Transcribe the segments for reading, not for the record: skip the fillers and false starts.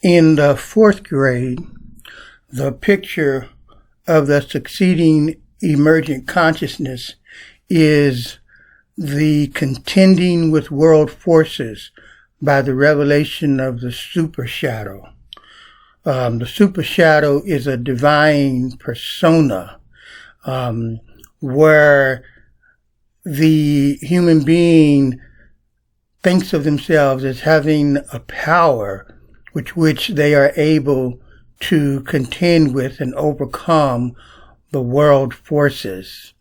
In the fourth grade, the picture of the succeeding emergent consciousness is the contending with world forces by the revelation of the super shadow. The super shadow is a divine persona where the human being thinks of themselves as having a power which they are able to contend with and overcome the world forces.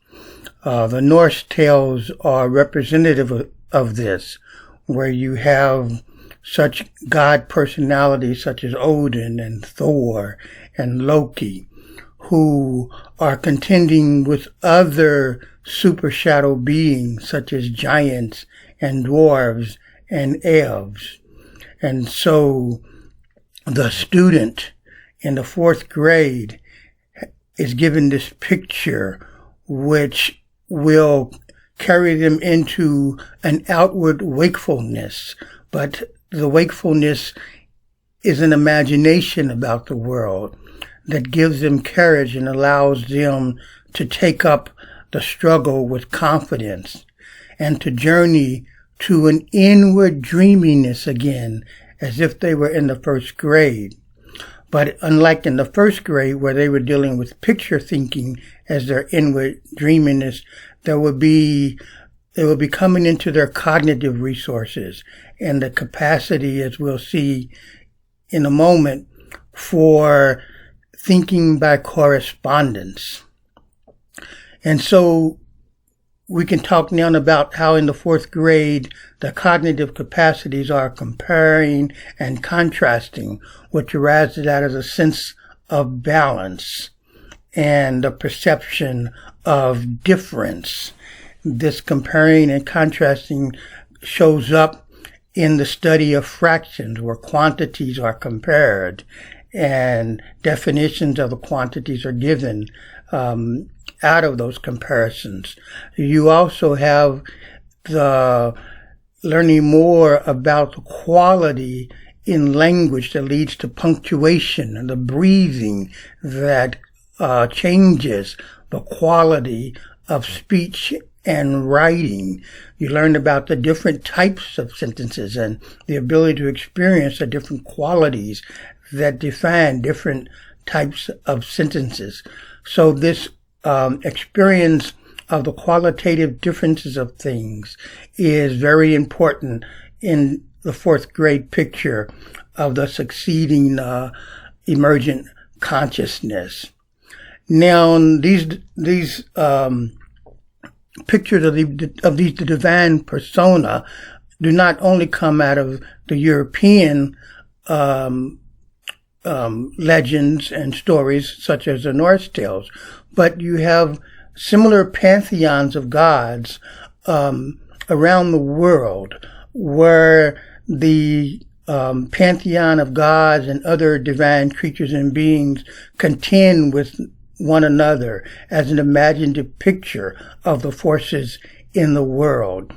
The Norse tales are representative of this, where you have such god personalities such as Odin and Thor and Loki, who are contending with other super shadow beings such as giants and dwarves and elves. And so the student in the fourth grade is given this picture which will carry them into an outward wakefulness, but the wakefulness is an imagination about the world that gives them courage and allows them to take up the struggle with confidence and to journey to an inward dreaminess again, as if they were in the first grade. But unlike in the first grade, where they were dealing with picture thinking as their inward dreaminess, they will be coming into their cognitive resources and the capacity, as we'll see in a moment, for thinking by correspondence. And so we can talk now about how in the fourth grade the cognitive capacities are comparing and contrasting, which arises out of a sense of balance and the perception of difference. This comparing and contrasting shows up in the study of fractions, where quantities are compared and definitions of the quantities are given out of those comparisons. You also have the learning more about the quality in language that leads to punctuation and the breathing that changes the quality of speech and writing. You learn about the different types of sentences and the ability to experience the different qualities that define different types of sentences. So this experience of the qualitative differences of things is very important in the fourth grade picture of the succeeding emergent consciousness. Now, these pictures of the divine persona do not only come out of the European legends and stories such as the Norse tales, but you have similar pantheons of gods around the world, where the pantheon of gods and other divine creatures and beings contend with one another as an imaginative picture of the forces in the world.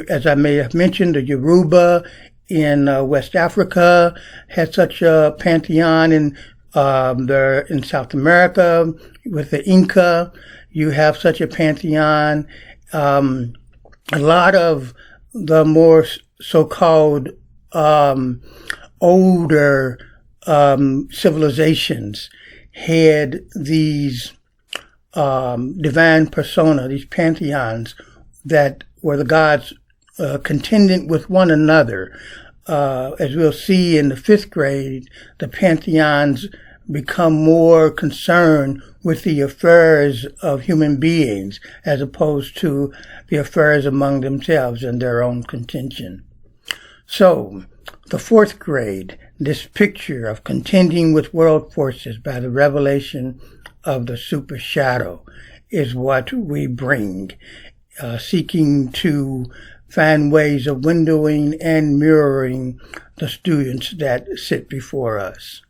As I may have mentioned, the Yoruba in West Africa had such a pantheon. In South America with the Inca, you have such a pantheon. A lot of the more so-called older civilizations had these divine persona, these pantheons that were the gods contending with one another. As we'll see in the fifth grade, the pantheons become more concerned with the affairs of human beings as opposed to the affairs among themselves and their own contention. So, the fourth grade, this picture of contending with world forces by the revelation of the super shadow is what we bring, seeking to find ways of windowing and mirroring the students that sit before us.